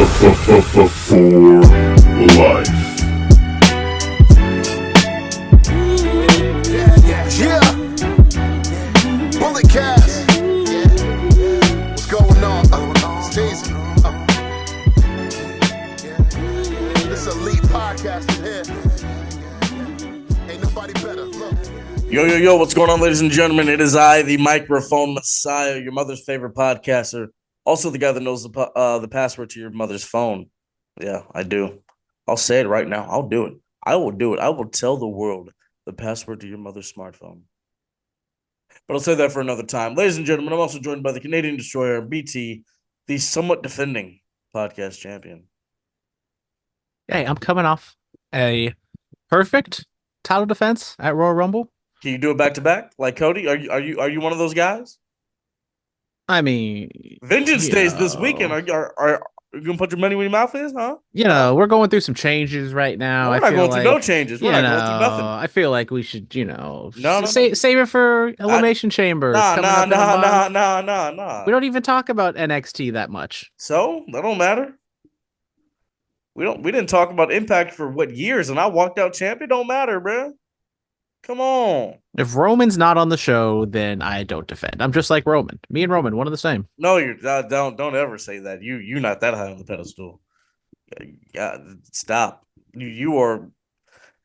For life. Yeah. Bullet cast. What's going on? Stacy. This elite podcast in here. Ain't nobody better. Look. Yo, what's going on, ladies and gentlemen? It is I, the microphone messiah, your mother's favorite podcaster. Also the guy that knows the password to your mother's phone. Yeah, I do. I'll say it right now. I'll do it. I will do it. I will tell the world the password to your mother's smartphone. But I'll say that for another time. Ladies and gentlemen, I'm also joined by the Canadian Destroyer, BT, the somewhat defending podcast champion. Hey, I'm coming off a perfect title defense at Royal Rumble. Can you do it back to back like Cody? Are you one of those guys? I mean, Vengeance Days this weekend. Are you gonna put your money where your mouth is, huh? We're going through some changes right now. We're not going through no changes. We're not going through nothing. I feel like we should, No. save it for Elimination Chamber. Nah. We don't even talk about NXT that much. So that don't matter. We didn't talk about Impact for what years, and I walked out champion. Don't matter, bro. Come on. If Roman's not on the show, then I don't defend. I'm just like Roman. Me and Roman, one of the same. No, you're don't ever say that. You're not that high on the pedestal. Yeah, stop. You are,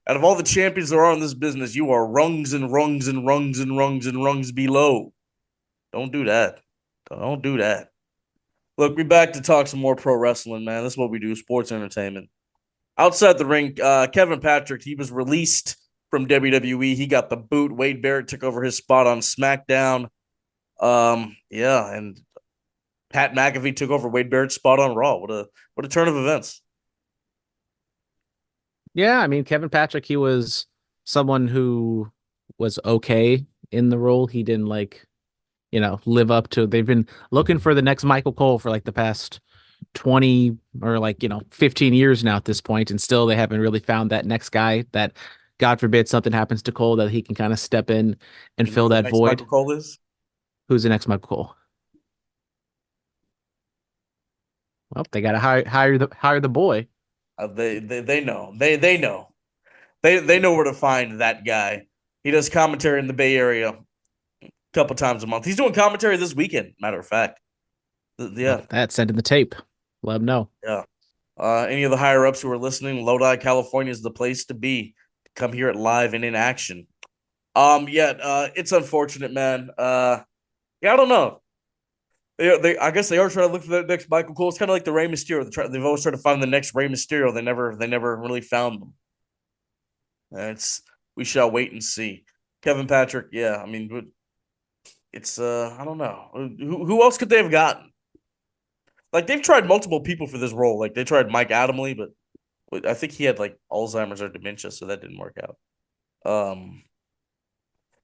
out of all the champions there are in this business, you are rungs and rungs and rungs and rungs and rungs below. Don't do that. Don't do that. Look, we back to talk some more pro wrestling, man. That's what we do, sports entertainment. Outside the ring, Kevin Patrick, he was released from WWE. He got the boot. Wade Barrett took over his spot on SmackDown. And Pat McAfee took over Wade Barrett's spot on Raw. What a turn of events. Yeah, I mean, Kevin Patrick, he was someone who was okay in the role. He didn't live up to. They've been looking for the next Michael Cole for like the past 20 or 15 years now at this point, and still they haven't really found that next guy that, God forbid, something happens to Cole, that he can kind of step in and fill that void. Michael Cole is? Who's the next Michael Cole? Well, they got to hire the boy. They know. They know. They know where to find that guy. He does commentary in the Bay Area a couple times a month. He's doing commentary this weekend, matter of fact. Yeah. That's sending the tape. Let him know. Yeah. Any of the higher ups who are listening, Lodi, California is the place to be. Come hear it live and in action. It's unfortunate, man. I don't know. I guess they are trying to look for the next Michael Cole. It's kind of like the Rey Mysterio. They've always tried to find the next Rey Mysterio. They never really found them. We shall wait and see. Kevin Patrick, yeah. I mean, it's I don't know. Who else could they have gotten? Like, they've tried multiple people for this role. Like, they tried Mike Adamle, but I think he had Alzheimer's or dementia, so that didn't work out.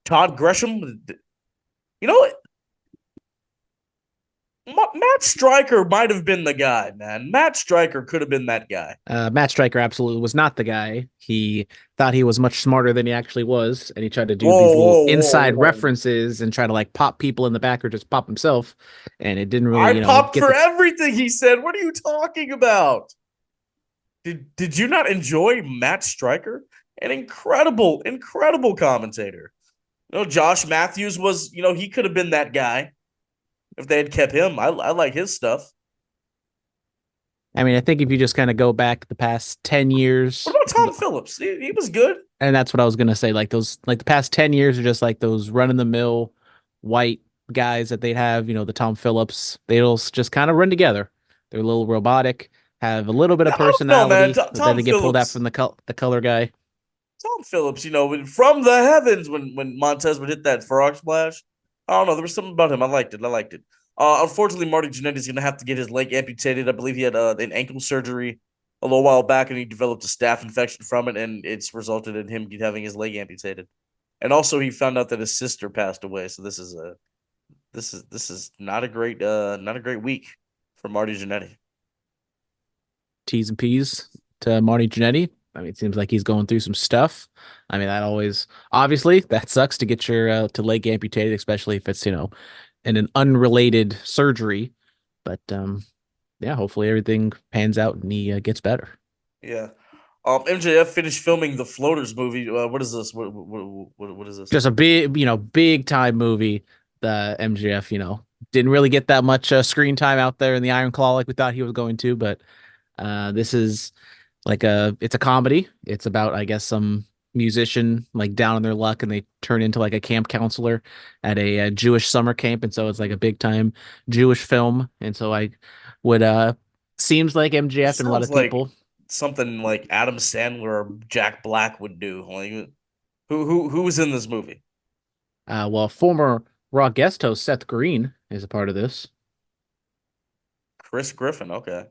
Todd Gresham, you know what? Matt Stryker might have been the guy, man. Matt Stryker could have been that guy. Matt Stryker absolutely was not the guy. He thought he was much smarter than he actually was, and he tried to do these little inside references and try to pop people in the back or just pop himself, and it didn't really. I popped for everything he said. What are you talking about? Did you not enjoy Matt Stryker? An incredible commentator. Josh Matthews was, he could have been that guy if they had kept him. I like his stuff. I mean, I think if you just kind of go back the past 10 years. What about Tom Phillips? He was good. And that's what I was going to say. The past 10 years are just like those run-of-the-mill white guys that they'd have, the Tom Phillips. They'll just kind of run together. They're a little robotic. Have a little bit of personality that they get pulled out from the color guy. Tom Phillips, from the heavens when Montez would hit that frog splash. I don't know. There was something about him. I liked it. Unfortunately, Marty Jannetty's going to have to get his leg amputated. I believe he had an ankle surgery a little while back, and he developed a staph infection from it, and it's resulted in him having his leg amputated. And also, he found out that his sister passed away. So this is not a great week for Marty Jannetty. T's and P's to Marty Jannetty. I mean, it seems like he's going through some stuff. I mean, obviously that sucks to get your leg amputated, especially if it's in an unrelated surgery. But yeah, hopefully everything pans out and he gets better. Yeah. MJF finished filming the Floaters movie. What is this? What is this? Just a big time movie. The MJF, didn't really get that much screen time out there in the Iron Claw like we thought he was going to, but this is it's a comedy. It's about, I guess, some musician like down on their luck and they turn into like a camp counselor at a Jewish summer camp. And so it's like a big time Jewish film. And so I would, seems like MJF and a lot Sounds of like people, something like Adam Sandler or Jack Black would do. Like, who was in this movie? well, former Raw guest host Seth Green is a part of this. Chris Griffin. Okay.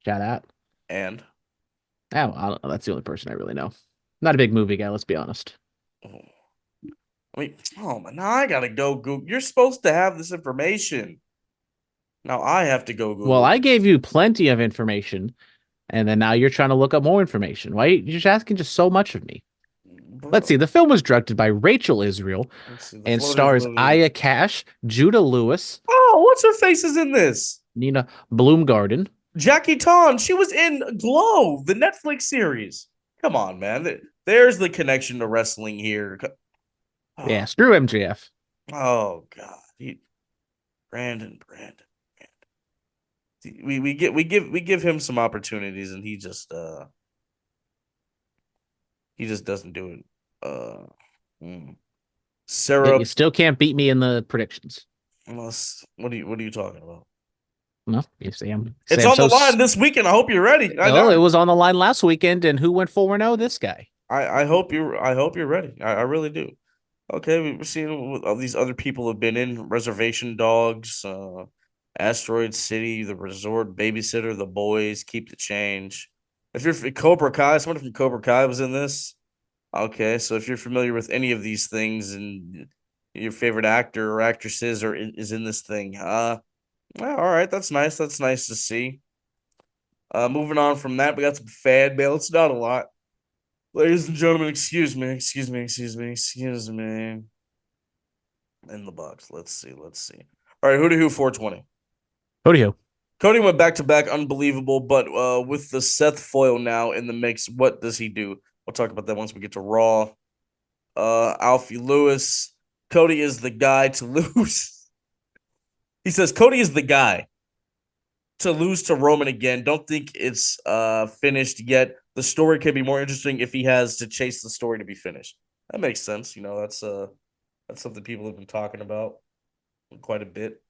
Shout out. And Oh, I don't know. That's the only person I really know. Not a big movie guy, let's be honest. oh, I mean, oh man, now I gotta go Google. You're supposed to have this information. Now I have to go Well, Google. I gave you plenty of information, and then now you're trying to look up more information. Why you're just asking just so much of me? Let's see. The film was directed by Rachel Israel Let's see. The and Floaters stars movie. Aya Cash, Judah Lewis, Oh, what's her face is in this? Nina Bloomgarden. Jackie Ton. She was in Glow, the Netflix series. Come on, man. There's the connection to wrestling here. Oh, Yeah, screw MJF. oh God. Brandon. We give him some opportunities and he just doesn't do it. Sarah, You still can't beat me in the predictions. what are you talking about? No, you see, It's on the line this weekend. I hope you're ready. Well, it was on the line last weekend, and who went 4-0? This guy. I hope you're ready. I really do. Okay, we're seeing what all these other people have been in Reservation Dogs, Asteroid City, The Resort, Babysitter, The Boys, Keep the Change. If you're Cobra Kai, someone from Cobra Kai was in this. Okay, so if you're familiar with any of these things and your favorite actor or actresses is in this thing, well, all right, that's nice. That's nice to see. Moving on from that, we got some fan mail. It's not a lot. Ladies and gentlemen, excuse me. In the box. Let's see. All right, who 420. Who? Cody went back to back, unbelievable. But with the Seth foil now in the mix, what does he do? We'll talk about that once we get to Raw. Alfie Lewis. Cody is the guy to lose. He says Cody is the guy to lose to Roman again. Don't think it's finished yet. The story can be more interesting if he has to chase the story to be finished. That makes sense. That's something people have been talking about quite a bit.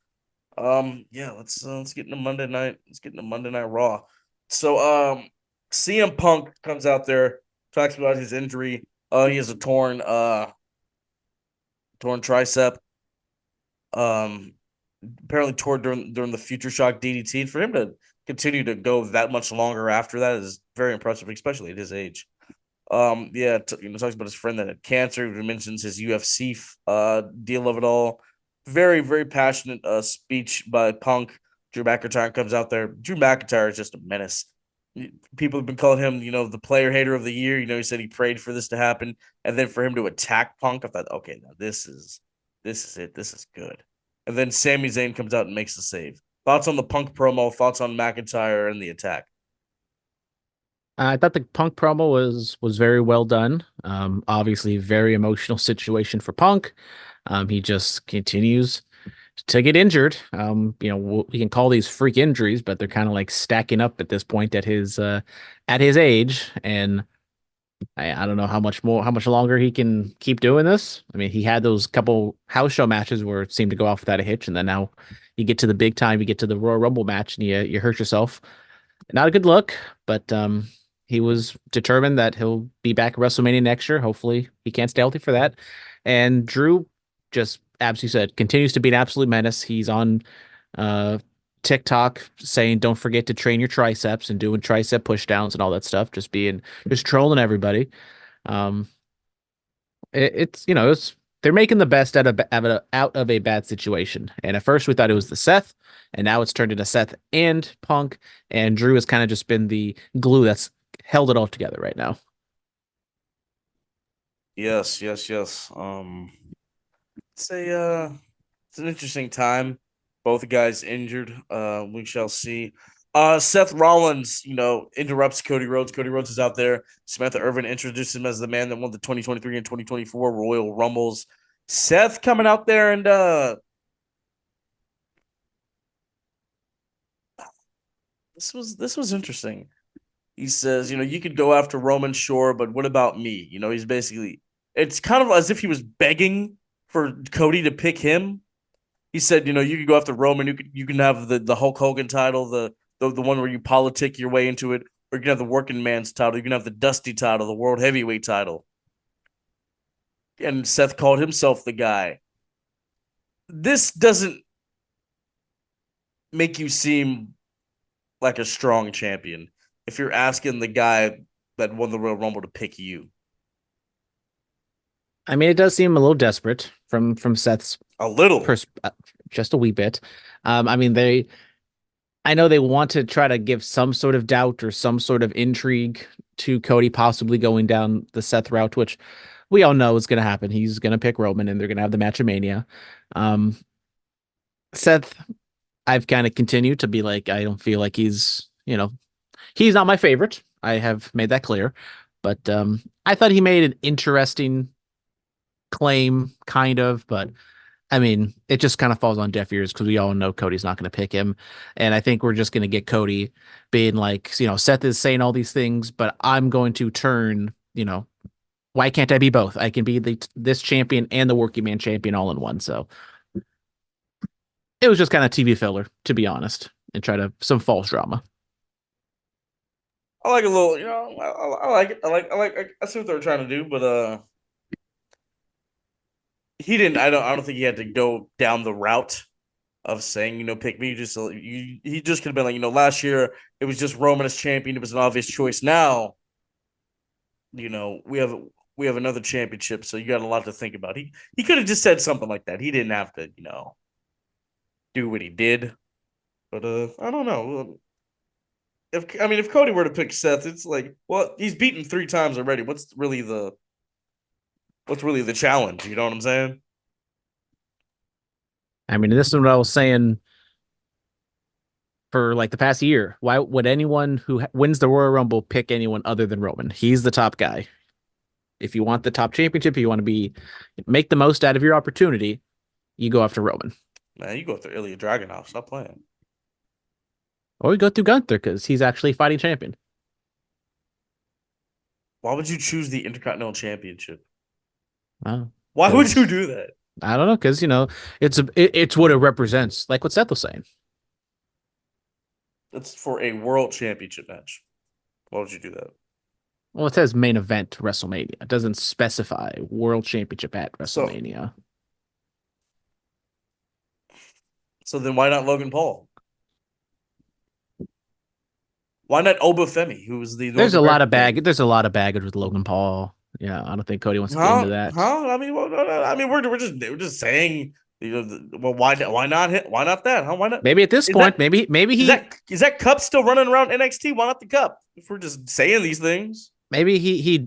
Yeah, let's get into Monday night. Let's get into Monday Night Raw. So CM Punk comes out there, talks about his injury. He has a torn tricep. Apparently tore during the Future Shock DDT. And for him to continue to go that much longer after that is very impressive, especially at his age. Yeah, talks about his friend that had cancer. He mentions his UFC deal of it all. Very, very passionate speech by Punk. Drew McIntyre comes out there. Drew McIntyre is just a menace. People have been calling him, the player hater of the year. He said he prayed for this to happen, and then for him to attack Punk, I thought, okay, now this is it. This is good. And then Sami Zayn comes out and makes the save. Thoughts on the Punk promo? Thoughts on McIntyre and the attack? I thought the Punk promo was very well done. Obviously, very emotional situation for Punk. He just continues to get injured. We can call these freak injuries, but they're kind of like stacking up at this point at his age. And I don't know how much longer he can keep doing this. I mean, he had those couple house show matches where it seemed to go off without a hitch, and then now you get to the big time, you get to the Royal Rumble match, and you hurt yourself. Not a good look, but he was determined that he'll be back at WrestleMania next year. Hopefully, he can't stay healthy for that. And Drew, just as you said, continues to be an absolute menace. He's on TikTok saying, "Don't forget to train your triceps," and doing tricep push downs and all that stuff. Just trolling everybody. It's they're making the best out of a bad situation. And at first we thought it was the Seth, and now it's turned into Seth and Punk, and Drew has kind of just been the glue that's held it all together right now. Yes. It's an interesting time. Both guys injured. We shall see. Seth Rollins, interrupts Cody Rhodes. Cody Rhodes is out there. Samantha Irvin introduced him as the man that won the 2023 and 2024 Royal Rumbles. Seth coming out there and this was interesting. He says, you could go after Roman, sure, but what about me? He's basically, it's kind of as if he was begging for Cody to pick him. He said, you could go after Roman. You can have the Hulk Hogan title, the one where you politic your way into it, or you can have the working man's title. You can have the Dusty title, the World Heavyweight title. And Seth called himself the guy. This doesn't make you seem like a strong champion if you're asking the guy that won the Royal Rumble to pick you. I mean, it does seem a little desperate from Seth's a little, just a wee bit. I mean, I know they want to try to give some sort of doubt or some sort of intrigue to Cody possibly going down the Seth route, which we all know is going to happen. He's going to pick Roman, and they're going to have the match of Mania. Seth, I've kind of continued to be like, I don't feel like he's not my favorite. I have made that clear, but I thought he made an interesting claim, kind of, but I mean, it just kind of falls on deaf ears because we all know Cody's not going to pick him. And I think we're just going to get Cody being like, Seth is saying all these things, but I'm going to turn, why can't I be both? I can be this champion and the working man champion all in one. So it was just kind of TV filler, to be honest, and try to some false drama. I like a little, I like it. I see what they were trying to do, but he didn't. I don't think he had to go down the route of saying, pick me. He just could have been like, last year it was just Roman as champion. It was an obvious choice. Now, we have another championship, so you got a lot to think about. He could have just said something like that. He didn't have to, do what he did. But I don't know. If Cody were to pick Seth, it's like, well, he's beaten 3 times already. What's really the challenge? You know what I'm saying? I mean, this is what I was saying for like the past year. Why would anyone who wins the Royal Rumble pick anyone other than Roman? He's the top guy. If you want the top championship, you want to make the most out of your opportunity, you go after Roman. Man, you go after Ilya Dragunov. Stop playing. Or you go through Gunther because he's actually fighting champion. Why would you choose the Intercontinental Championship? Why would you do that? I don't know, because it's what it represents, like what Seth was saying. It's for a world championship match. Why would you do that? Well, it says main event WrestleMania. It doesn't specify world championship at WrestleMania. So then why not Logan Paul? Why not Obafemi, who was the There's a lot of baggage with Logan Paul. Yeah, I don't think Cody wants to get into that. I mean, we're just saying, well, why not that? Why not? Maybe at this point, maybe he is that Cup still running around NXT? Why not the Cup? If we're just saying these things, maybe he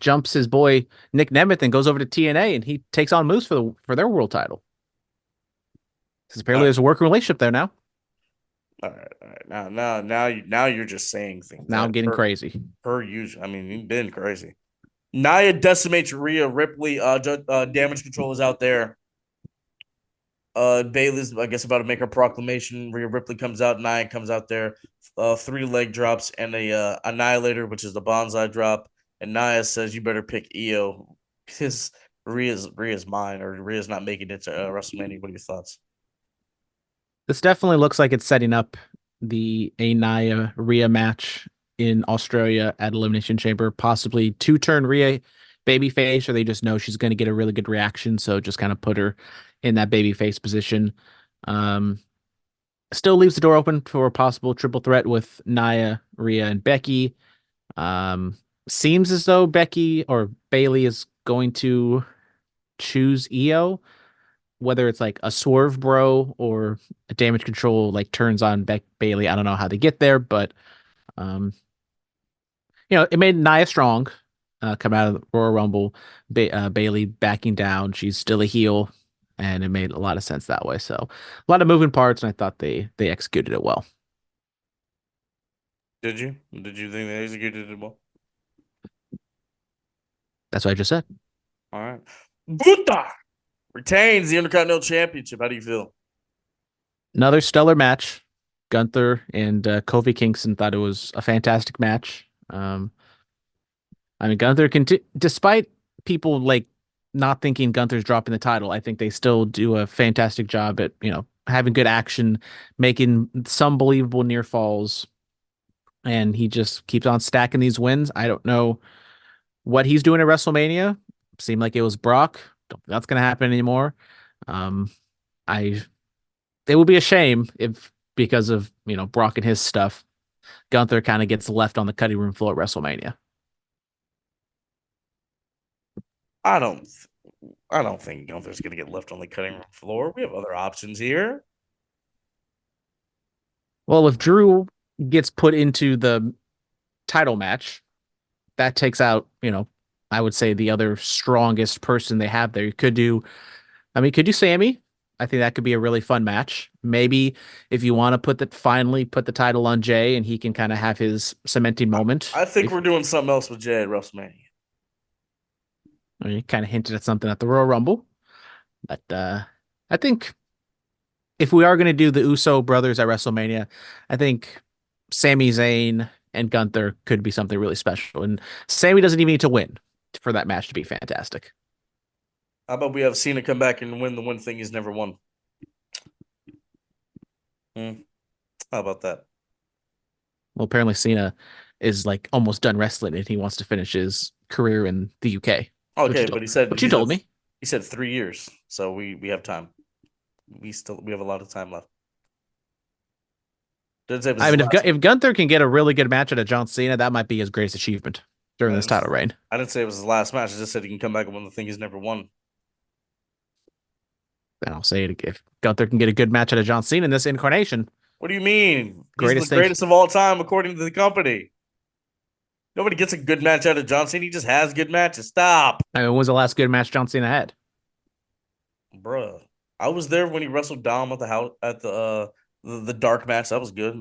jumps his boy Nick Nemeth and goes over to TNA and he takes on Moose for their world title. Because apparently there's a working relationship there now. All right. Now you're just saying things. Now I'm getting crazy. Per usual. I mean, you've been crazy. Nia decimates Rhea Ripley. Damage Control is out there. Bayley's, I guess, about to make her proclamation. Rhea Ripley comes out. Nia comes out there. 3 leg drops and a Annihilator, which is the bonsai drop. And Nia says, "You better pick Io because Rhea's mine, or Rhea's not making it to WrestleMania." What are your thoughts? This definitely looks like it's setting up the Nia Rhea match in Australia at Elimination Chamber, possibly 2-turn Rhea babyface, or they just know she's going to get a really good reaction, so just kind of put her in that babyface position. Still leaves the door open for a possible triple threat with Nia, Rhea, and Becky. Seems as though Becky or Bayley is going to choose Io. Whether it's like a swerve bro or a Damage Control like turns on Bayley, I don't know how they get there, but it made Nia strong come out of the Royal Rumble. Bayley backing down, she's still a heel, and it made a lot of sense that way. So a lot of moving parts, and I thought they executed it well. Did you? Did you think they executed it well? That's what I just said. All right. Buddha retains the Intercontinental Championship. How do you feel? Another stellar match. Gunther and Kofi Kingston thought it was a fantastic match. I mean, Gunther can, despite people like not thinking Gunther's dropping the title, I think they still do a fantastic job at, having good action, making some believable near falls, and he just keeps on stacking these wins. I don't know what he's doing at WrestleMania. Seemed like it was Brock. Don't think that's gonna happen anymore. Um, I it would be a shame if, because of Brock and his stuff, Gunther kind of gets left on the cutting room floor at WrestleMania. I don't think Gunther's gonna get left on the cutting room floor. We have other options here. Well, if Drew gets put into the title match, that takes out, I would say the other strongest person they have there. You could do, could do Sammy. I think that could be a really fun match. Maybe if you want to finally put the title on Jay and he can kind of have his cementing moment. I think we're doing something else with Jay at WrestleMania. You kind of hinted at something at the Royal Rumble, but I think if we are going to do the Uso brothers at WrestleMania, I think Sami Zayn and Gunther could be something really special. And Sammy doesn't even need to win for that match to be fantastic. How about we have Cena come back and win the one thing he's never won? How about that? Well, apparently Cena is like almost done wrestling and he wants to finish his career in the UK. Okay, but he said what you told me. He said 3 years, so we have time. We have a lot of time left. I mean, if Gunther can get a really good match out of John Cena, that might be his greatest achievement during this title reign. I didn't say it was his last match. I just said he can come back and win the thing he's never won. And I'll say it, if Gunther can get a good match out of John Cena in this incarnation. What do you mean? He's the greatest of all time, according to the company. Nobody gets a good match out of John Cena. He just has good matches. Stop. I mean, when was the last good match John Cena had? Bruh. I was there when he wrestled Dom at the house at the dark match. That was good.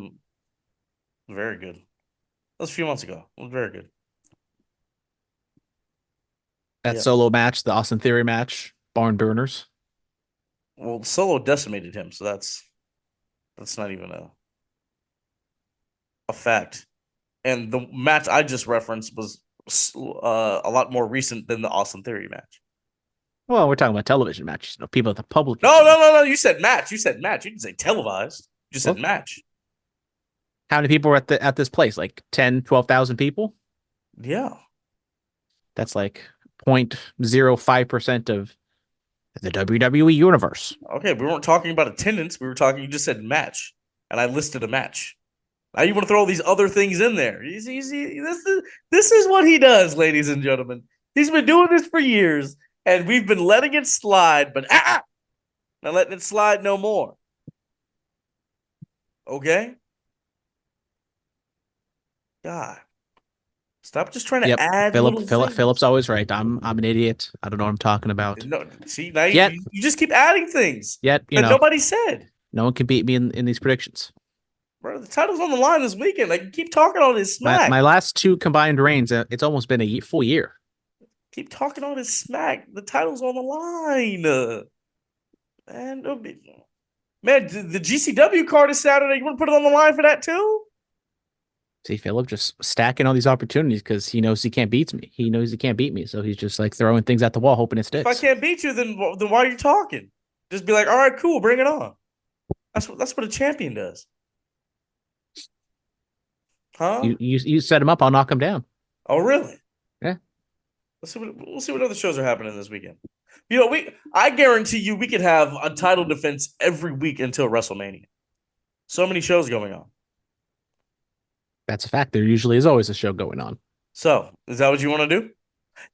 Very good. That was a few months ago. It was very good. That solo match, the Austin Theory match, barn burners. Well, Solo decimated him, so that's not even a fact. And the match I just referenced was a lot more recent than the Austin Theory match. Well, we're talking about television matches. People at the public. No. You said match. You didn't say televised. You just said match. How many people were at this place? Like 10, 12,000 people? Yeah. That's like 0.05% of the WWE universe. Okay, we weren't talking about attendance. You just said match. And I listed a match. Now you want to throw all these other things in there. This is what he does, ladies and gentlemen. He's been doing this for years, and we've been letting it slide, but not letting it slide no more. Okay? God. Stop just trying to add Phillip's always right. I'm an idiot. I don't know what I'm talking about. No, see, now you just keep adding things that nobody said. No one can beat me in these predictions. Bro, the title's on the line this weekend. Like, keep talking all this smack. My last 2 combined reigns, it's almost been a full year. Keep talking all this smack. The title's on the line. Man, the GCW card is Saturday. You want to put it on the line for that too? See, Phillip just stacking all these opportunities because he knows he can't beat me. He knows he can't beat me, so he's just like throwing things at the wall, hoping it sticks. If I can't beat you, then why are you talking? Just be like, all right, cool, bring it on. That's what a champion does. Huh? You set him up, I'll knock him down. Oh, really? Yeah. We'll see what other shows are happening this weekend. I guarantee you we could have a title defense every week until WrestleMania. So many shows going on. That's a fact. There usually is always a show going on. So, is that what you want to do?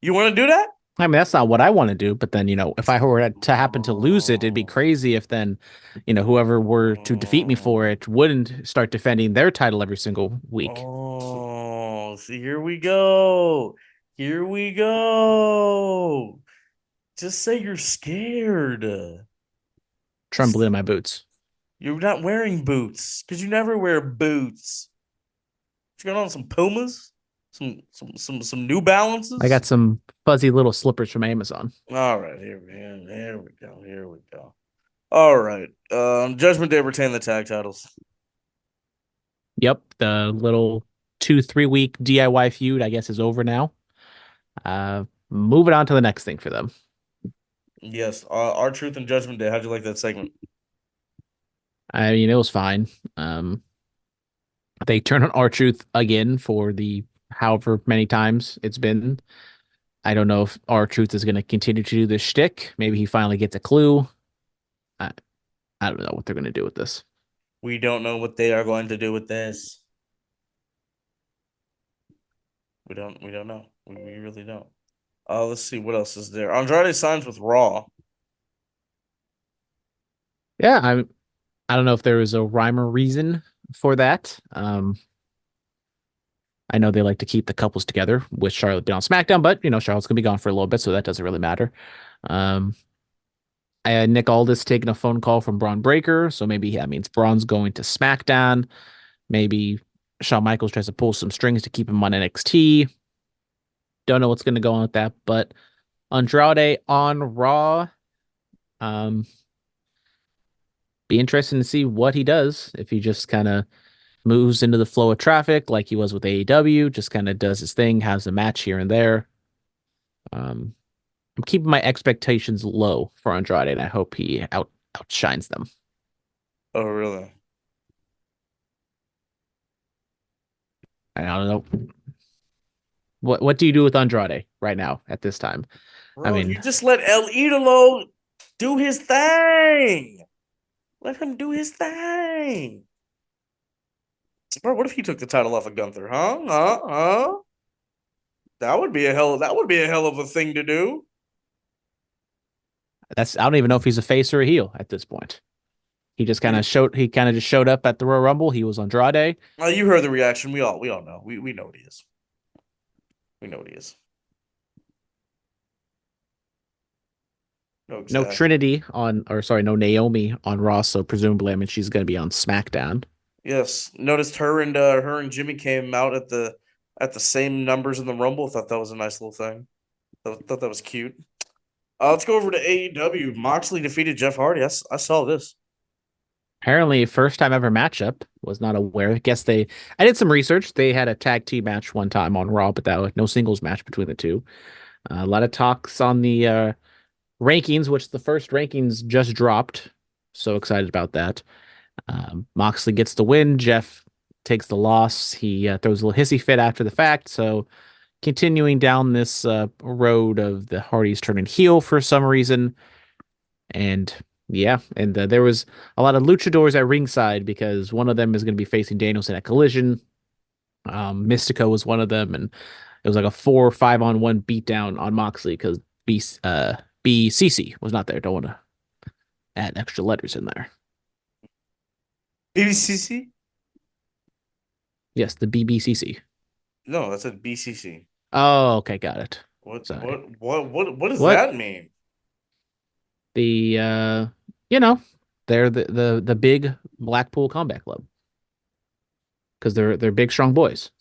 You want to do that? I mean, that's not what I want to do, but then, if I were to happen to lose it, it'd be crazy if then, whoever were to defeat me for it wouldn't start defending their title every single week. Oh, see, here we go. Here we go. Just say you're scared. trembling in my boots. You're not wearing boots because you never wear boots. You got on some Pumas, some New I Balances. got some fuzzy little slippers from Amazon. All right, here we go, here we go. All right, Judgment Day retain the tag titles. Yep, the little 2-3 week DIY feud, I guess, is over now. Moving on to the next thing for them. Yes, our Truth and Judgment Day. How'd you like that segment? I mean, it was fine. They turn on R-Truth again for the however many times it's been. I don't know if R-Truth is going to continue to do this shtick. Maybe he finally gets a clue. I, I don't know what they're going to do with this. We don't know what they are going to do with this. We don't know. We really don't. Let's see what else is there. Andrade signs with Raw. Yeah, I don't know if there was a rhyme or reason for that. I know they like to keep the couples together, with Charlotte being on SmackDown, but Charlotte's gonna be gone for a little bit, so that doesn't really matter. Um, I had Nick Aldis taking a phone call from Braun Breaker, so maybe that means Braun's going to SmackDown. Maybe Shawn Michaels tries to pull some strings to keep him on NXT. Don't know what's gonna go on with that, but Andrade on Raw. Um, be interesting to see what he does if he just kind of moves into the flow of traffic like he was with AEW, just kind of does his thing, has a match here and there. I'm keeping my expectations low for Andrade, and I hope he outshines them. Oh, really? I don't know. What do you do with Andrade right now at this time? I Bro, mean, you just let El Idolo do his thing. Let him do his thing. Bro, what if he took the title off of Gunther? Huh? That would be a hell of a thing to do. I don't even know if he's a face or a heel at this point. He kind of just showed up at the Royal Rumble. He was Andrade. You heard the reaction. We all know. We know what he is. We know what he is. No, No exactly. Trinity no Naomi on Raw, so presumably, I mean, she's going to be on SmackDown. Yes. Noticed her and Jimmy came out at the same numbers in the Rumble. Thought that was a nice little thing. Thought that was cute. Let's go over to AEW. Moxley defeated Jeff Hardy. I saw this. Apparently, first time ever matchup. Was not aware. I did some research. They had a tag team match one time on Raw, but that was no singles match between the two. A lot of talks on the rankings, which the first rankings just dropped. So excited about that. Moxley gets the win. Jeff takes the loss. He throws a little hissy fit after the fact. So continuing down this road of the Hardys turning heel for some reason. And yeah, and there was a lot of luchadors at ringside because one of them is going to be facing Danielson at Collision. Mystico was one of them, and it was like a 4 or 5 on 1 beatdown on Moxley because BCC was not there. Don't want to add extra letters in there. BCC? Yes, the BBCC. No, that's a BCC. Oh, okay, got it. What Sorry. what does What? that mean? The you know, they're the big Blackpool Combat Club because they're big strong boys.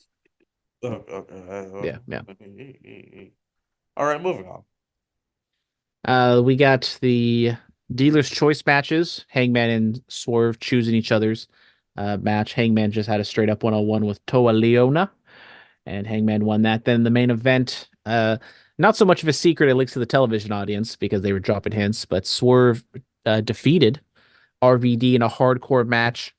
Okay. Yeah, yeah. All right, moving on. We got the dealer's choice matches. Hangman and Swerve choosing each other's match. Hangman just had a straight up 1-on-1 with Toa Leona, and Hangman won that. Then the main event, not so much of a secret, at least to the television audience, because they were dropping hints, but Swerve defeated RVD in a hardcore match.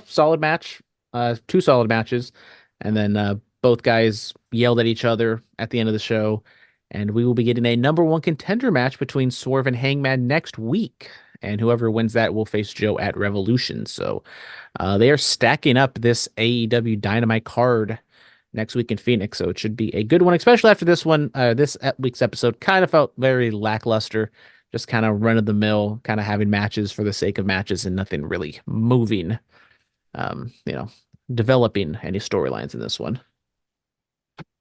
Solid match, 2 solid matches, and then both guys yelled at each other at the end of the show. And we will be getting a number 1 contender match between Swerve and Hangman next week. And whoever wins that will face Joe at Revolution. So they are stacking up this AEW Dynamite card next week in Phoenix. So it should be a good one, especially after this one. This week's episode kind of felt very lackluster, just kind of run of the mill, kind of having matches for the sake of matches and nothing really moving, developing any storylines in this one.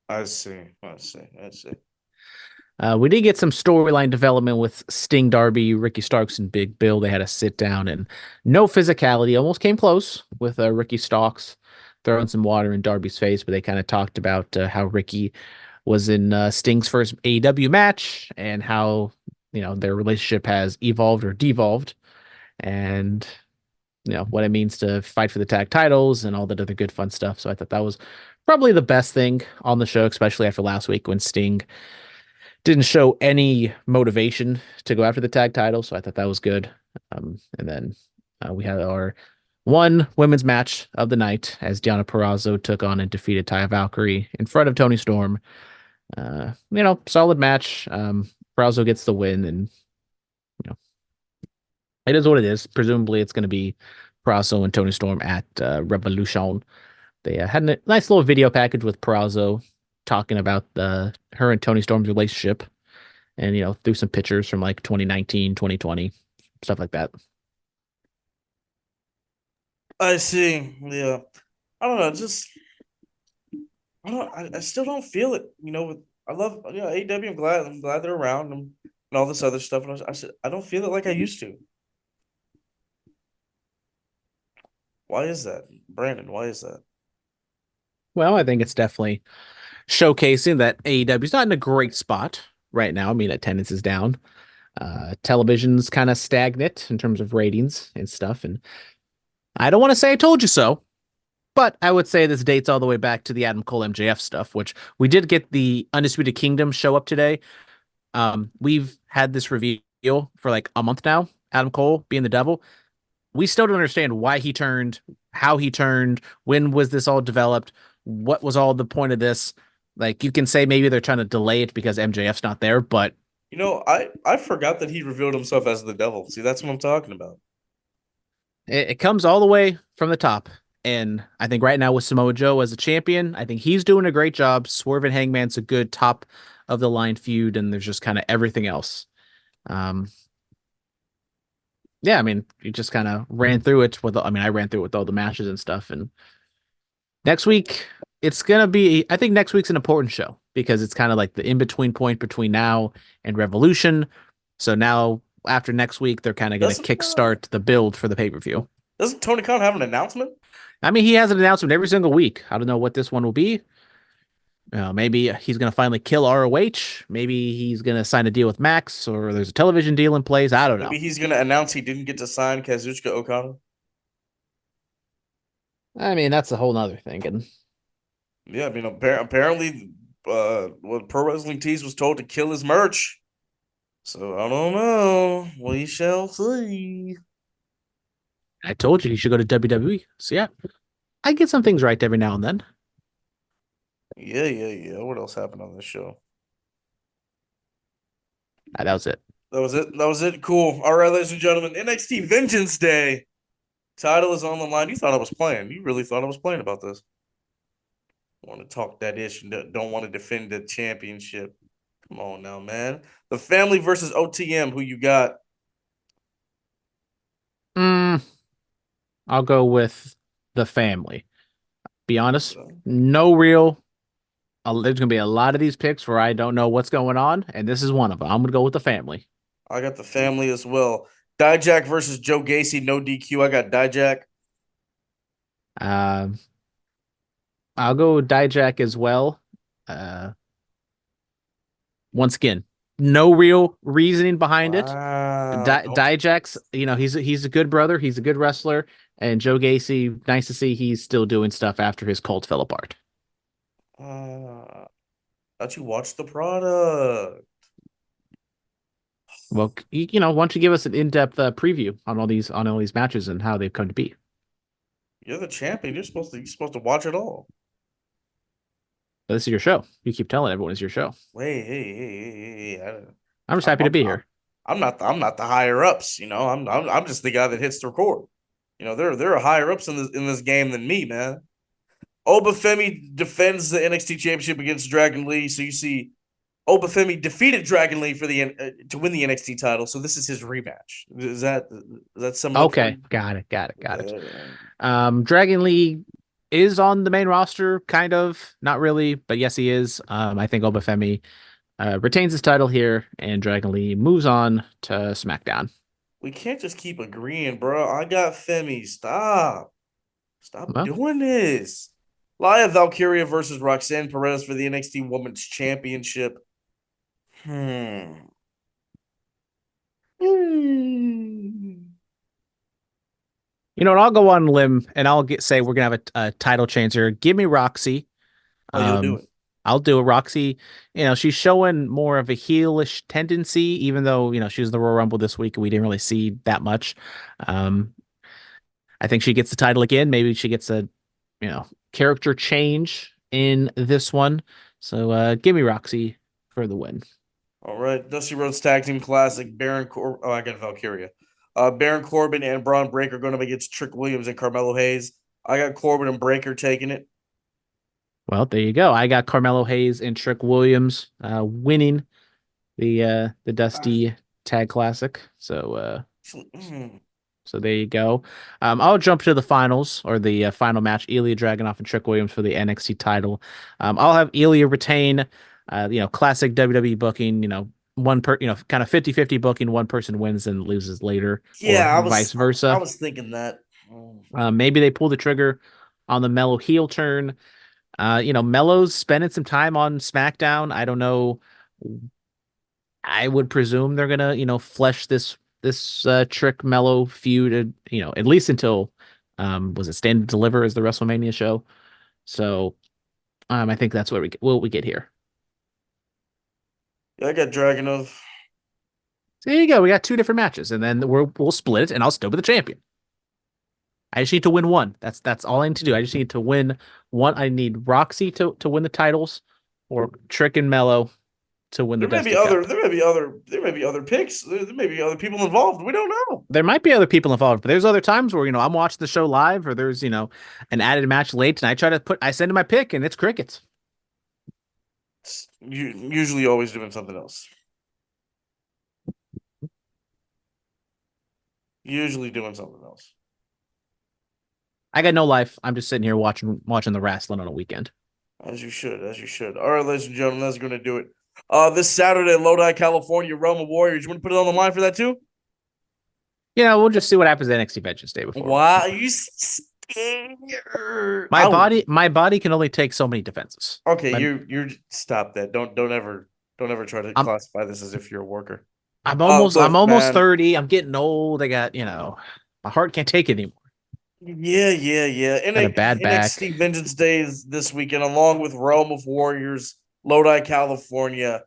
I see. We did get some storyline development with Sting, Darby, Ricky Starks, and Big Bill. They had a sit down and no physicality. Almost came close with Ricky Starks throwing some water in Darby's face, but they kind of talked about how Ricky was in Sting's first AEW match and how their relationship has evolved or devolved, and what it means to fight for the tag titles and all that other good fun stuff. So I thought that was probably the best thing on the show, especially after last week when Sting didn't show any motivation to go after the tag title. So I thought that was good. And then we had our one women's match of the night as Deonna Purrazzo took on and defeated Taya Valkyrie in front of Toni Storm. Solid match. Purrazzo gets the win, and it is what it is. Presumably, it's going to be Purrazzo and Toni Storm at Revolution. They had a nice little video package with Purrazzo talking about her and Toni Storm's relationship, and threw some pictures from like 2019, 2020, stuff like that. I see. Yeah, I don't know. Just I still don't feel it. I love AEW. I'm glad they're around and all this other stuff. And I don't feel it like I used to. Why is that, Brandon? Why is that? Well, I think it's definitely showcasing that AEW is not in a great spot right now. I mean, attendance is down. Television's kind of stagnant in terms of ratings and stuff. And I don't want to say I told you so, but I would say this dates all the way back to the Adam Cole MJF stuff, which we did get the Undisputed Kingdom show up today. We've had this reveal for like a month now, Adam Cole being the devil. We still don't understand why he turned, how he turned, when was this all developed, what was all the point of this. Like, you can say maybe they're trying to delay it because MJF's not there, but I forgot that he revealed himself as the devil. See, that's what I'm talking about. it comes all the way from the top. And I think right now with Samoa Joe as a champion, I think he's doing a great job. Swerve and Hangman's a good top of the line feud, and there's just kind of everything else. Yeah, I mean, you just kind of ran through it I ran through it with all the matches and stuff. And next week, it's going to be, I think next week's an important show because it's kind of like the in-between point between now and Revolution. So now, after next week, they're kind of going to kickstart the build for the pay-per-view. Doesn't Tony Khan have an announcement? I mean, he has an announcement every single week. I don't know what this one will be. Maybe he's going to finally kill ROH. Maybe he's going to sign a deal with Max, or there's a television deal in place. I don't know. Maybe he's going to announce he didn't get to sign Kazuchika Okada. I mean, that's a whole nother thing. And yeah, I mean, apparently, what Pro Wrestling Tees was told to kill his merch. So I don't know. We shall see. I told you he should go to WWE. So yeah, I get some things right every now and then. Yeah. What else happened on this show? That was it. That was it. Cool. All right, ladies and gentlemen, NXT Vengeance Day. Title is on the line. You thought I was playing. You really thought I was playing about this. Want to talk that issue. Don't want to defend the championship. Come on now, man. The family versus OTM. Who you got? I'll go with the family. Be honest, no real. There's going to be a lot of these picks where I don't know what's going on, and this is one of them. I'm going to go with the family. I got the family as well. Dijak versus Joe Gacy, no DQ. I got Dijak. I'll go with Dijak as well. Once again, no real reasoning behind it. Dijak's, he's a good brother. He's a good wrestler. And Joe Gacy, nice to see he's still doing stuff after his cult fell apart. Thought you watched the product. Well, why don't you give us an in-depth preview on all these matches and how they've come to be? You're the champion. You're supposed to watch it all. But this is your show. You keep telling everyone it's your show. Wait, hey. I'm just happy to be here. I'm not the higher ups. I'm just the guy that hits the record. There are higher ups in this game than me, man. Obafemi defends the NXT Championship against Dragon Lee. So you see, Obafemi defeated Dragon Lee for to win the NXT title. So this is his rematch. Is that some? Okay, got it. Dragon Lee is on the main roster, kind of, not really, but yes, he is. I think Obafemi retains his title here, and Dragon Lee moves on to SmackDown. We can't just keep agreeing, bro. I got Femi. Stop Well, doing this. Laya Valkyria versus Roxanne Perez for the NXT Women's Championship. You know what? I'll go on a limb and I'll say we're gonna have a title change here. Give me Roxy. Oh, you'll do it. I'll do it. Roxy, she's showing more of a heelish tendency, even though, she was in the Royal Rumble this week and we didn't really see that much. I think she gets the title again. Maybe she gets a, character change in this one. So give me Roxy for the win. All right. Dusty Rhodes Tag Team Classic. I got Valkyria. Baron Corbin and Braun Breaker going up against Trick Williams and Carmelo Hayes. I got Corbin and Breaker taking it. Well, there you go. I got Carmelo Hayes and Trick Williams winning the Dusty Tag Classic. So there you go. I'll jump to the finals or the final match. Ilya Dragunov and Trick Williams for the NXT title. I'll have Ilya retain. Classic WWE booking. Kind of 50-50 booking. One person wins and loses later. Yeah, vice versa. I was thinking that. Maybe they pull the trigger on the Melo heel turn. Melo's spending some time on SmackDown. I don't know. I would presume they're gonna, flesh this Trick Melo feud, at least until was it Stand and Deliver as the WrestleMania show. So I think that's what we get here. Yeah, I got Dragunov. So there you go. We got 2 different matches, and then we'll split it, and I'll still be the champion. I just need to win one. That's all I need to do. I just need to win one. I need Roxy to win the titles, or Trick and Melo to win the Dusty Cup. There may be other picks. There may be other people involved. We don't know. There might be other people involved, but there's other times where I'm watching the show live, or there's an added match late, and I send in my pick, and it's crickets. You usually always doing something else. I got no life. I'm just sitting here watching the wrestling on a weekend. As you should. All right, ladies and gentlemen, that's going to do it. This Saturday, Lodi, California, Roma Warriors. You want to put it on the line for that too? Yeah, we'll just see what happens at NXT Vengeance Day before. Wow, you scared? My body can only take so many defenses. Okay, you're stop that. Don't ever try to classify this as if you're a worker. I'm almost 30. I'm getting old. I got my heart can't take it anymore. Yeah. And a bad back. NXT Vengeance Day is this weekend, along with Realm of Warriors, Lodi, California.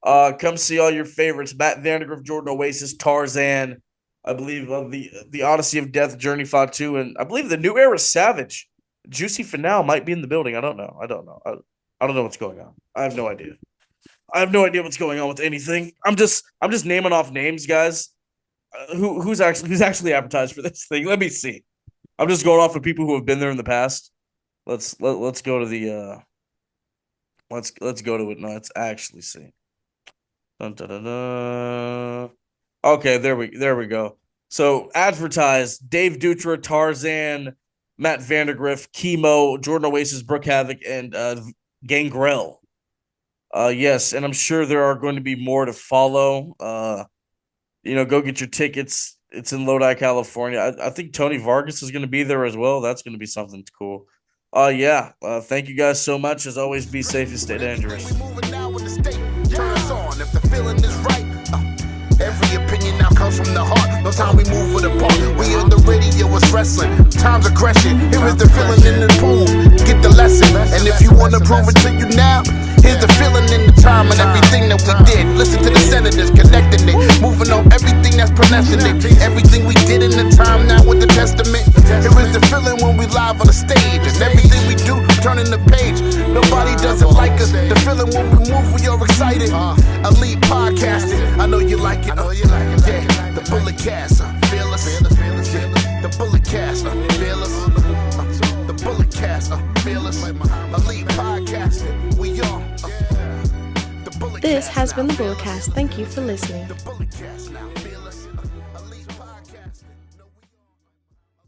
Come see all your favorites: Matt Vandergriff, Jordan Oasis, Tarzan. I believe of the Odyssey of Death, Journey Fatu, and I believe the New Era Savage. Juicy Finale might be in the building. I don't know. I don't know what's going on. I have no idea. What's going on with anything. I'm just naming off names, guys. Who's actually advertised for this thing? Let me see. I'm just going off of people who have been there in the past. Let's go to the let's go to it now. Let's actually see. Dun, dun, dun, dun. Okay, there we go. So advertised: Dave Dutra, Tarzan, Matt Vandergriff, Chemo, Jordan Oasis, Brooke Havoc, and Gangrel. Yes, and I'm sure there are going to be more to follow. Go get your tickets. It's in Lodi, California. I think Tony Vargas is going to be there as well. That's going to be something cool. Thank you guys so much. As always, be safe and stay dangerous. Turn us on if the feeling is right. Every opinion now comes from the heart. No time we move with a part. We on the radio, it's wrestling. Time's aggression. Here is the feeling in the pool. Get the lesson. And if you want to prove it to you now, here's the feeling in the time and everything that we did. Listen to the senators connecting it. Moving on everything that's pronouncing it. Everything we did in the time now with the testament. Here is the feeling when we live on the stage. And everything we do, turning the page. Nobody doesn't like us. The feeling when we move, we are excited. Elite podcasting. I know you like it. Yeah, the bullet cast, fearless. The bullet cast, fearless. The bullet cast, fearless. Elite podcasting. We are. This has been the Bulletcast. Thank you for listening. The bullet cast now.